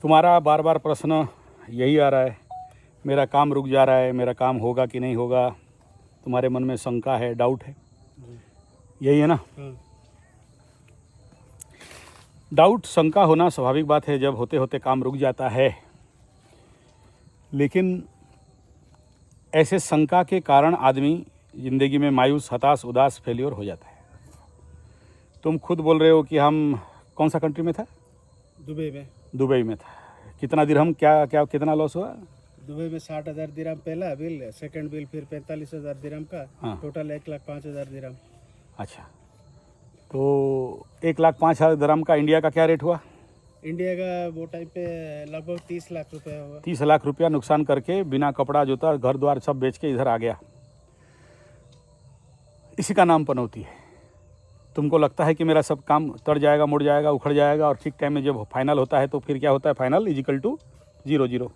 तुम्हारा बार बार प्रश्न यही आ रहा है, मेरा काम रुक जा रहा है, मेरा काम होगा कि नहीं होगा, तुम्हारे मन में शंका है, डाउट है, यही है ना। डाउट शंका होना स्वाभाविक बात है, जब होते होते काम रुक जाता है। लेकिन ऐसे शंका के कारण आदमी ज़िंदगी में मायूस, हताश, उदास, फेल्योर हो जाता है। तुम खुद बोल रहे हो कि हम कौन सा कंट्री में था? दुबई में था। कितना दिरहम, क्या कितना लॉस हुआ? दुबई में 60,000 दिरहम पहला बिल, सेकंड बिल फिर 45,000 दिरहम का। हाँ। टोटल 1,05,000 दिरहम। अच्छा, तो 1,05,000 दिरहम का इंडिया का क्या रेट हुआ? इंडिया का वो टाइम पे लगभग 30 लाख रुपया हुआ। 30 लाख रुपया नुकसान करके, बिना कपड़ा जूता घर द्वार सब बेच के इधर आ गया। इसी का नाम पनौती है। तुमको लगता है कि मेरा सब काम तर जाएगा, मुड़ जाएगा, उखड़ जाएगा, और ठीक टाइम में जब फाइनल होता है तो फिर क्या होता है? फाइनल इजिकल टू 0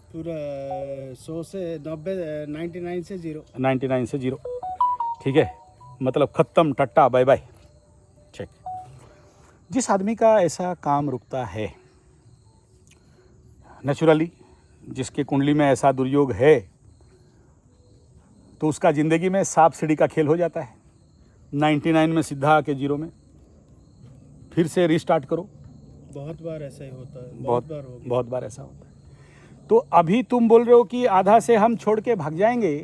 पूरा 100 से 90, 99 से 0। 99 से 0, ठीक है, मतलब ख़त्म, टट्टा, बाय बाय, चेक। जिस आदमी का ऐसा काम रुकता है, नेचुरली जिसके कुंडली में ऐसा दुर्योग है, तो उसका ज़िंदगी में सांप सीढ़ी का खेल हो जाता है। 99 में सीधा आके 0 में, फिर से रिस्टार्ट करो। बहुत बार ऐसा ही होता है, बहुत बार ऐसा होता है। तो अभी तुम बोल रहे हो कि आधा से हम छोड़ के भाग जाएंगे,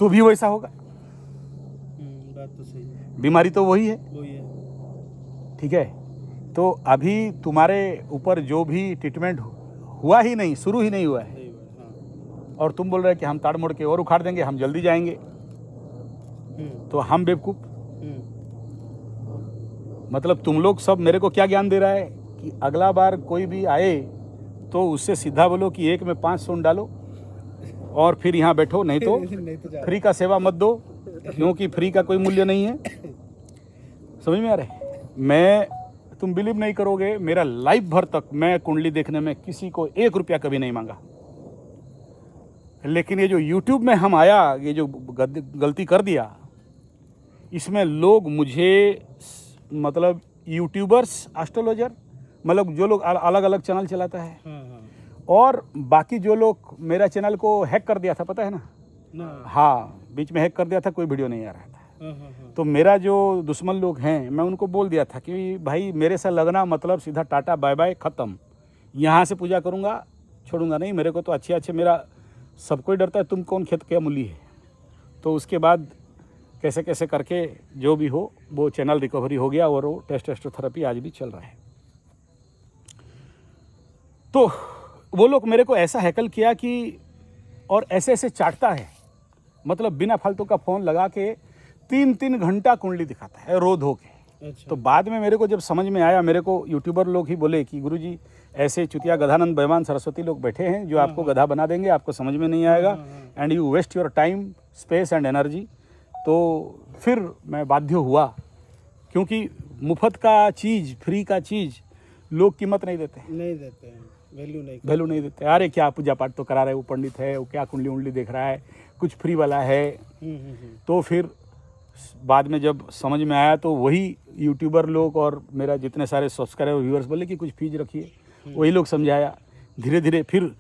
तो भी वैसा होगा। बात तो सही है। बीमारी तो वही है, ठीक है। तो अभी तुम्हारे ऊपर जो भी ट्रीटमेंट हुआ ही नहीं, शुरू ही नहीं हुआ है, और तुम बोल रहे हो कि हम ताड़ मोड़ के और उखाड़ देंगे, हम जल्दी जाएंगे। तो हम बेवकूफ़, मतलब तुम लोग सब मेरे को क्या ज्ञान दे रहा है कि अगला बार कोई भी आए तो उससे सीधा बोलो कि 1 में 5 सोन डालो और फिर यहाँ बैठो, नहीं तो फ्री का सेवा मत दो, क्योंकि फ्री का कोई मूल्य नहीं है। समझ में आ रहा है? मैं, तुम बिलीव नहीं करोगे, मेरा लाइफ भर तक मैं कुंडली देखने में किसी को 1 रुपया कभी नहीं मांगा। लेकिन ये जो YouTube में हम आया, ये जो गलती कर दिया, इसमें लोग मुझे, मतलब यूट्यूबर्स, एस्ट्रोलॉजर, मतलब जो लोग अलग अलग चैनल चलाता है, और बाकी जो लोग, मेरा चैनल को हैक कर दिया था, पता है ना? हाँ, बीच में हैक कर दिया था, कोई वीडियो नहीं आ रहा था। तो मेरा जो दुश्मन लोग हैं, मैं उनको बोल दिया था कि भाई मेरे से लगना मतलब सीधा टाटा बाय बाय, ख़त्म। यहाँ से पूजा करूँगा, छोड़ूंगा नहीं। मेरे को तो अच्छे मेरा सबको ही डरता है, तुम कौन खेत क्या मूली है। तो उसके बाद कैसे कैसे करके जो भी हो, वो चैनल रिकवरी हो गया, और वो टेस्टोथेरेपी आज भी चल रहा है। तो वो लोग मेरे को ऐसा हैकल किया कि, और ऐसे चाटता है, मतलब बिना फालतू का फ़ोन लगा के 3 घंटा कुंडली दिखाता है रो धो के। अच्छा। तो बाद में मेरे को जब समझ में आया, मेरे को यूट्यूबर लोग ही बोले कि गुरुजी ऐसे चुतिया गधानंद बेमान सरस्वती लोग बैठे हैं जो आपको गधा बना देंगे, आपको समझ में नहीं आएगा, and you waste your time, space and energy. तो फिर मैं बाध्य हुआ, क्योंकि मुफ्त का चीज़, फ्री का चीज़ लोग कीमत नहीं देते हैं, वैल्यू नहीं देते। अरे क्या पूजा पाठ तो करा रहे, वो पंडित है, वो क्या कुंडली उंडली देख रहा है, कुछ फ्री वाला है। तो फिर बाद में जब समझ में आया, तो वही यूट्यूबर लोग और मेरा जितने सारे सब्सक्राइबर व्यूअर्स बोले कि कुछ फीस रखिए, वही लोग समझाया। धीरे धीरे फिर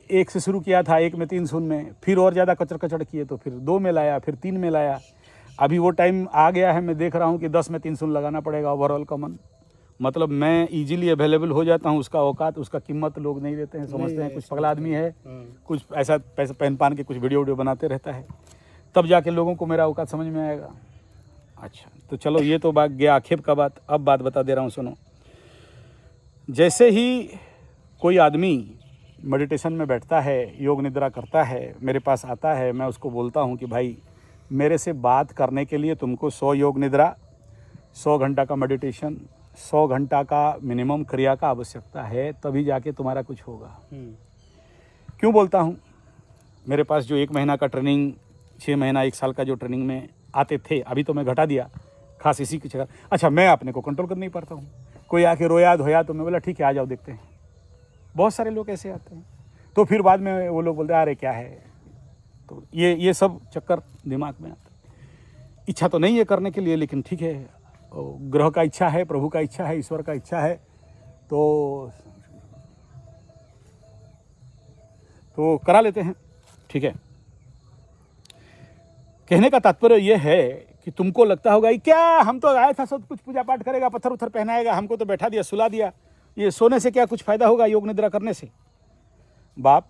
1 से शुरू किया था, 1 में 3 शून्य में, फिर और ज़्यादा कचड़ किए, तो फिर 2 में लाया, फिर 3 में लाया। अभी वो टाइम आ गया है, मैं देख रहा हूँ कि 10 में 3 शून्य लगाना पड़ेगा ओवरऑल कॉमन। मतलब मैं इजीली अवेलेबल हो जाता हूँ, उसका औकात, उसका कीमत लोग नहीं देते हैं, समझते हैं कुछ पगला आदमी है, कुछ ऐसा पैसा पहन पान के कुछ वीडियो बनाते रहता है, तब जाके लोगों को मेरा औकात समझ में आएगा। अच्छा, तो चलो ये तो बात गया आक्षेप का बात। अब बात बता दे रहा हूँ, सुनो। जैसे ही कोई आदमी मेडिटेशन में बैठता है, योग निद्रा करता है, मेरे पास आता है, मैं उसको बोलता हूँ कि भाई मेरे से बात करने के लिए तुमको 100 योग निद्रा, 100 घंटा का मेडिटेशन, 100 घंटा का मिनिमम क्रिया का आवश्यकता है, तभी जाके तुम्हारा कुछ होगा। क्यों बोलता हूँ? मेरे पास जो 1 महीना का ट्रेनिंग, 6 महीना, 1 साल का जो ट्रेनिंग में आते थे, अभी तो मैं घटा दिया, खास इसी की जगह। अच्छा, मैं अपने को कंट्रोल कर नहीं पाता हूँ। कोई आके रोया धोया तो मैं बोला ठीक है, आ जाओ देखते हैं। बहुत सारे लोग ऐसे आते हैं, तो फिर बाद में वो लोग बोलते हैं अरे क्या है। तो ये सब चक्कर दिमाग में आता है। इच्छा तो नहीं है करने के लिए, लेकिन ठीक है, ग्रह का इच्छा है, प्रभु का इच्छा है, ईश्वर का इच्छा है, तो करा लेते हैं, ठीक है। कहने का तात्पर्य यह है कि तुमको लगता होगा ये क्या, हम तो आया था सब कुछ पूजा पाठ करेगा, पत्थर उत्थर पहनाएगा, हमको तो बैठा दिया, सुला दिया, ये सोने से क्या कुछ फायदा होगा योग निद्रा करने से। बाप,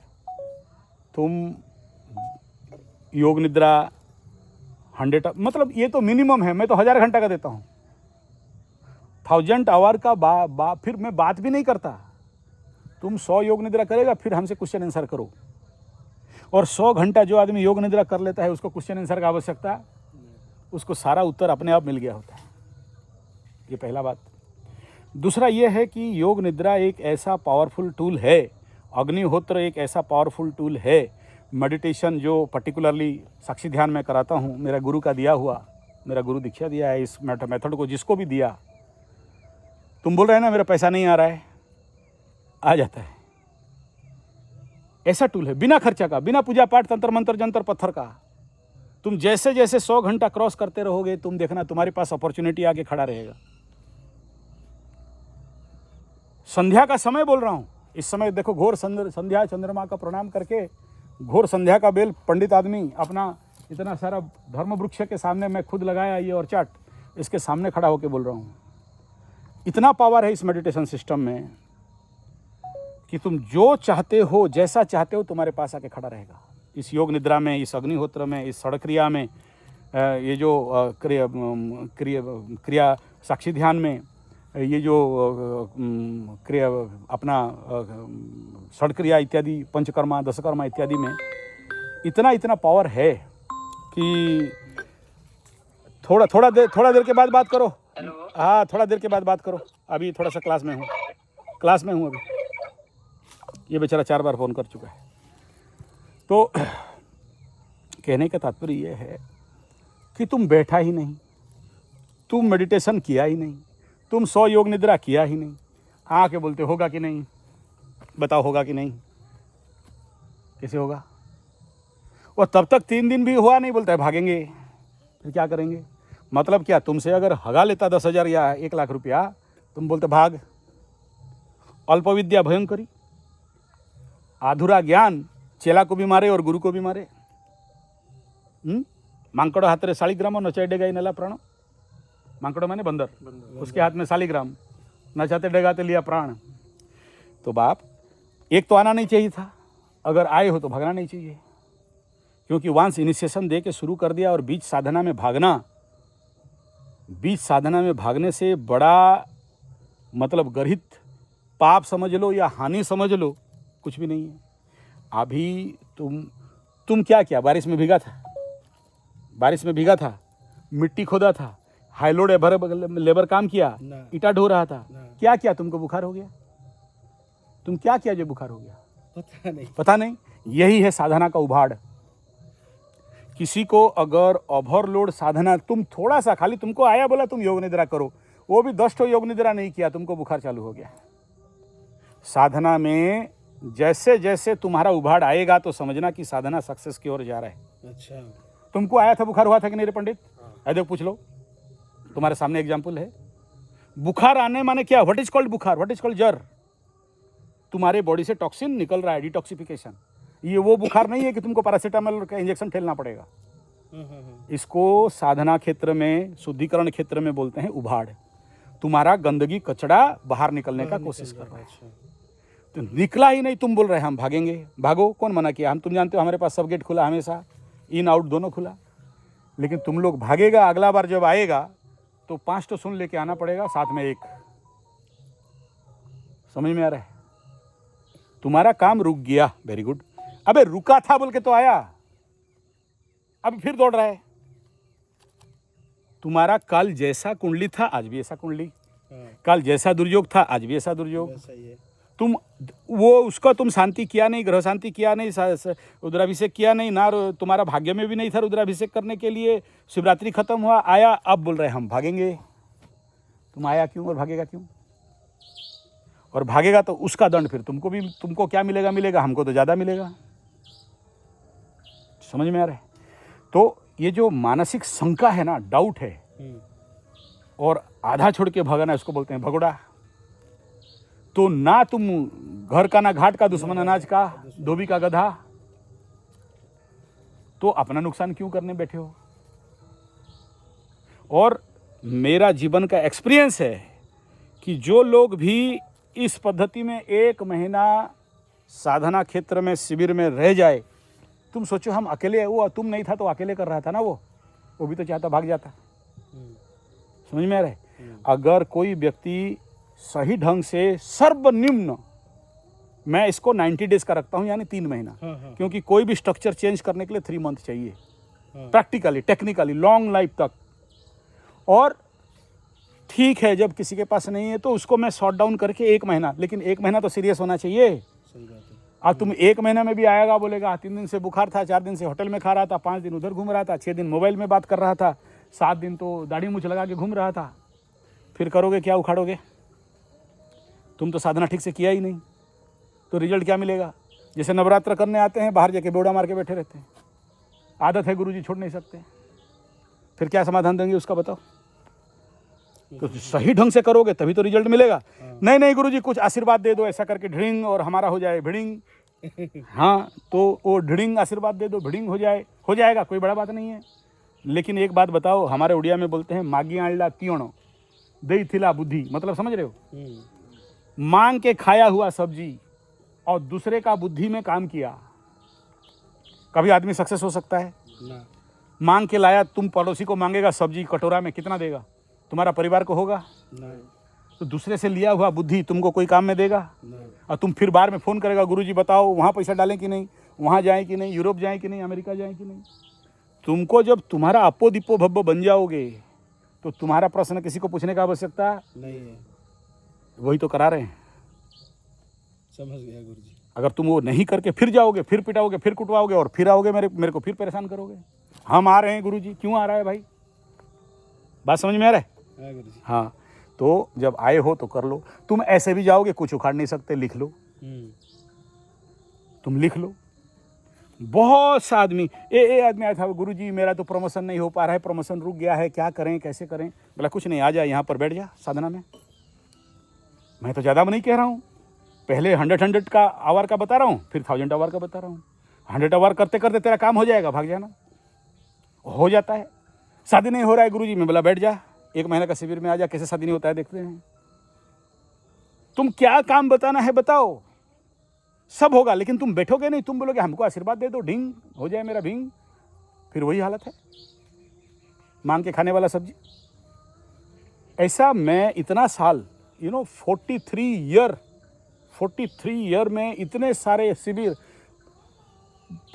तुम योग निद्रा 100, मतलब ये तो मिनिमम है, मैं तो 1000 घंटा का देता हूँ, 1000 आवर का फिर मैं बात भी नहीं करता। तुम 100 योग निद्रा करेगा, फिर हमसे क्वेश्चन आंसर करो। और 100 घंटा जो आदमी योग निद्रा कर लेता है उसको क्वेश्चन आंसर का आवश्यकता, उसको सारा उत्तर अपने आप मिल गया होता है। ये पहला बात। दूसरा ये है कि योग निद्रा एक ऐसा पावरफुल टूल है, अग्निहोत्र एक ऐसा पावरफुल टूल है, मेडिटेशन जो पर्टिकुलरली साक्षी ध्यान में कराता हूँ, मेरा गुरु का दिया हुआ, मेरा गुरु दीक्षा दिया है इस मेथड को, जिसको भी दिया। तुम बोल रहे हैं ना मेरा पैसा नहीं आ रहा है, आ जाता है। ऐसा टूल है बिना खर्चा का, बिना पूजा पाठ तंत्र मंत्र जंतर पत्थर का। तुम जैसे जैसे 100 घंटा क्रॉस करते रहोगे, तुम देखना तुम्हारे पास अपॉर्चुनिटी आके खड़ा रहेगा। संध्या का समय बोल रहा हूं, इस समय देखो घोर संध्या, चंद्रमा का प्रणाम करके घोर संध्या का बेल पंडित आदमी अपना इतना सारा धर्म वृक्ष के सामने, मैं खुद लगाया ये और चाट, इसके सामने खड़ा होकर बोल रहा हूं। इतना पावर है इस मेडिटेशन सिस्टम में कि तुम जो चाहते हो, जैसा चाहते हो, तुम्हारे पास आके खड़ा रहेगा। इस योग निद्रा में, इस अग्निहोत्र में, इस सड़क क्रिया में, ये जो क्रिया साक्षी ध्यान में, ये जो क्रिया अपना सड़क क्रिया इत्यादि, पंचकर्मा दशकर्मा इत्यादि में इतना पावर है कि थोड़ा देर के बाद बात करो। हाँ, थोड़ा देर के बाद बात करो, अभी थोड़ा सा क्लास में हूँ अभी। ये बेचारा 4 बार फ़ोन कर चुका है। तो कहने का तात्पर्य ये है कि तुम बैठा ही नहीं, तुम मेडिटेशन किया ही नहीं, तुम 100 योग निद्रा किया ही नहीं, आके बोलते होगा कि नहीं, बताओ होगा कि नहीं, कैसे होगा। और तब तक 3 दिन भी हुआ नहीं, बोलता है भागेंगे, फिर क्या करेंगे। मतलब क्या, तुमसे अगर हगा लेता 10,000 या 1 लाख रुपया, तुम बोलते भाग। अल्पविद्या भयंकरी, आधुरा ज्ञान चेला को भी मारे और गुरु को भी मारे। मांकड़ हाथ रे शालिग्राम नचाई डेगाई नेला प्राण। मांकड़ माने बंदर, उसके हाथ में शालिग्राम, नचाते डेगाते लिया प्राण। तो बाप, एक तो आना नहीं चाहिए था, अगर आए हो तो भागना नहीं चाहिए, क्योंकि वंस इनिशिएशन दे के शुरू कर दिया और बीच साधना में भागने से बड़ा, मतलब गर्हित पाप समझ लो या हानि समझ लो, कुछ भी नहीं है। अभी तुम क्या किया, बारिश में भीगा था, मिट्टी खोदा था, हाई लोड लेबर काम किया, ईटा ढो रहा था, क्या किया, तुमको बुखार हो गया। तुम क्या किया जो बुखार हो गया, पता नहीं। यही है साधना का उभाड़। किसी को अगर ओवरलोड साधना, तुम थोड़ा सा खाली, तुमको आया बोला तुम योग निद्रा करो, वो भी 10 योग निद्रा नहीं किया, तुमको बुखार चालू हो गया। साधना में जैसे जैसे तुम्हारा उभाड़ आएगा तो समझना कि साधना सक्सेस की ओर जा रहा है। अच्छा, तुमको आया था, बुखार हुआ था कि नहीं रे पंडित? देखो पूछ लो, तुम्हारे सामने एग्जाम्पल है। बुखार आने माने क्या, व्हाट इज कॉल्ड बुखार, व्हाट इज कॉल्ड जर। तुम्हारे बॉडी से टॉक्सिन निकल रहा है, डिटॉक्सिफिकेशन। ये वो बुखार नहीं है कि तुमको पैरासीटामोल का इंजेक्शन ठेलना पड़ेगा। इसको साधना क्षेत्र में, शुद्धिकरण क्षेत्र में बोलते हैं उभाड़। तुम्हारा गंदगी कचड़ा बाहर निकलने का कोशिश कर रहा है, तो निकला ही नहीं, तुम बोल रहे हैं हम भागेंगे। भागो, कौन मना किया? तुम जानते हो हमारे पास सब गेट खुला, हमेशा इन आउट दोनों खुला। लेकिन तुम लोग भागेगा, अगला बार जब आएगा तो 5 तो सुन लेके आना पड़ेगा, साथ में 1। समझ में आ रहा है? तुम्हारा काम रुक गया, वेरी गुड। अबे रुका था बोल के तो आया, अब फिर दौड़ रहा है। तुम्हारा कल जैसा कुंडली था आज भी ऐसा कुंडली, कल जैसा दुर्योग था आज भी ऐसा दुर्योग। तुम वो उसका तुम शांति किया नहीं, ग्रह शांति किया नहीं, रुद्राभिषेक किया नहीं ना, तुम्हारा भाग्य में भी नहीं था रुद्राभिषेक करने के लिए। शिवरात्रि खत्म हुआ, आया, अब बोल रहे हम भागेंगे। तुम आया क्यों और भागेगा क्यों? और भागेगा तो उसका दंड फिर तुमको क्या मिलेगा, हमको तो ज़्यादा मिलेगा। समझ में आ रहा है? तो ये जो मानसिक शंका है ना, डाउट है, और आधा छोड़ के भागना, इसको बोलते हैं भगोड़ा। तो ना तुम घर का ना घाट का, दुश्मन अनाज का, धोबी का गधा, तो अपना नुकसान क्यों करने बैठे हो। और मेरा जीवन का एक्सपीरियंस है कि जो लोग भी इस पद्धति में 1 महीना साधना क्षेत्र में शिविर में रह जाए, तुम सोचो हम अकेले, वो तुम नहीं था तो अकेले कर रहा था ना, वो भी तो चाहता भाग जाता। समझ में आ रहा है। अगर कोई व्यक्ति सही ढंग से सर्वनिम्न, मैं इसको 90 डेज का रखता हूं, यानी 3 महीना, क्योंकि कोई भी स्ट्रक्चर चेंज करने के लिए 3 मंथ चाहिए, प्रैक्टिकली टेक्निकली लॉन्ग लाइफ तक। और ठीक है, जब किसी के पास नहीं है तो उसको मैं शॉर्ट डाउन करके 1 महीना, लेकिन 1 महीना तो सीरियस होना चाहिए। सही बात है। अब तुम 1 महीने में भी आएगा, बोलेगा 3 दिन से बुखार था, 4 दिन से होटल में खा रहा था, 5 दिन उधर घूम रहा था, 6 दिन मोबाइल में बात कर रहा था, 7 दिन तो दाढ़ी मूछ लगा के घूम रहा था, फिर करोगे क्या, उखाड़ोगे। तुम तो साधना ठीक से किया ही नहीं, तो रिजल्ट क्या मिलेगा। जैसे नवरात्र करने आते हैं, बाहर जाके बेवड़ा मार के बैठे रहते हैं, आदत है गुरुजी छोड़ नहीं सकते, फिर क्या समाधान देंगे उसका बताओ। तो सही ढंग से करोगे तभी तो रिजल्ट मिलेगा। नहीं नहीं गुरुजी कुछ आशीर्वाद दे दो, ऐसा करके ढिड़िंग और हमारा हो जाए भिड़िंग। हाँ, तो वो ढिड़िंग आशीर्वाद दे दो, भिड़िंग हो जाएगा, कोई बड़ा बात नहीं है। लेकिन एक बात बताओ, हमारे उड़िया में बोलते हैं मागी आंडला तीणो दही थिला बुद्धि, मतलब समझ रहे हो। मांग के खाया हुआ सब्जी और दूसरे का बुद्धि में काम किया, कभी आदमी सक्सेस हो सकता है ना। मांग के लाया, तुम पड़ोसी को मांगेगा सब्जी कटोरा में, कितना देगा, तुम्हारा परिवार को होगा। नहीं। तो दूसरे से लिया हुआ बुद्धि तुमको कोई काम में देगा। नहीं। और तुम फिर बार में फ़ोन करेगा, गुरुजी बताओ वहाँ पैसा डालें कि नहीं, वहाँ जाएं कि नहीं, यूरोप जाएं कि नहीं, अमेरिका जाएं कि नहीं। तुमको जब तुम्हारा अपो दिपो भब्बो बन जाओगे तो तुम्हारा प्रश्न किसी को पूछने का आवश्यकता नहीं है। वही तो करा रहे हैं। समझ गया गुरुजी। अगर तुम वो नहीं करके फिर जाओगे, फिर पिटाओगे, फिर कुटवाओगे और फिर आओगे मेरे को फिर परेशान करोगे। हम आ रहे हैं गुरुजी, क्यों आ रहा है भाई, बात समझ में आ रहा है। हाँ गुरुजी। हाँ, तो जब आए हो तो कर लो। तुम ऐसे भी जाओगे, कुछ उखाड़ नहीं सकते, लिख लो, तुम लिख लो। बहुत सा आदमी आदमी आया था, गुरुजी मेरा तो प्रमोशन नहीं हो पा रहा है, प्रमोशन रुक गया है, क्या करें कैसे करें। बोला कुछ नहीं, आ जा यहाँ पर बैठ जा साधना में। मैं तो ज़्यादा नहीं कह रहा हूँ, पहले 100 का आवर का बता रहा हूँ, फिर 1000 आवर का बता रहा हूँ। 100 आवर करते करते तेरा काम हो जाएगा, भाग जाना। हो जाता है। शादी नहीं हो रहा है गुरुजी, मैं बोला बैठ जा, 1 महीने का शिविर में आ जा, कैसे शादी नहीं होता है देखते हैं। तुम क्या काम बताना है बताओ, सब होगा। लेकिन तुम बैठोगे नहीं, तुम बोलोगे हमको आशीर्वाद दे दो, ढिंग हो जाए मेरा भिंग, फिर वही हालत है, मांग के खाने वाला सब्जी। ऐसा मैं इतना साल 43 ईयर में इतने सारे शिविर,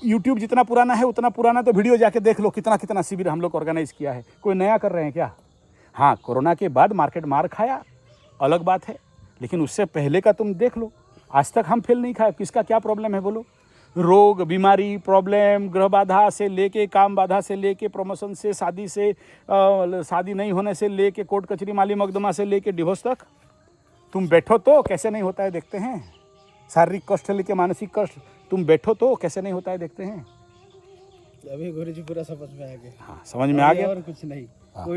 यूट्यूब जितना पुराना है उतना पुराना तो वीडियो जाके देख लो, कितना कितना शिविर हम लोग ऑर्गेनाइज किया है। कोई नया कर रहे हैं क्या। हाँ, कोरोना के बाद मार्केट मार खाया, अलग बात है, लेकिन उससे पहले का तुम देख लो, आज तक हम फेल नहीं खाए। किसका क्या प्रॉब्लम है बोलो, रोग बीमारी प्रॉब्लम, ग्रह बाधा से लेके, काम बाधा से लेके, प्रमोशन से, शादी से, शादी नहीं होने से लेके, कोर्ट कचहरी माली मकदमा से लेके डिवोर्स तक। तुम बैठो तो कैसे नहीं होता है देखते हैं। शारीरिक कष्ट लेके मानसिक कष्ट, तुम बैठो तो कैसे नहीं होता है देखते हैं। अभी गुरुजी पूरा समझ में आ गया। हाँ, समझ में आ गया। और कुछ नहीं।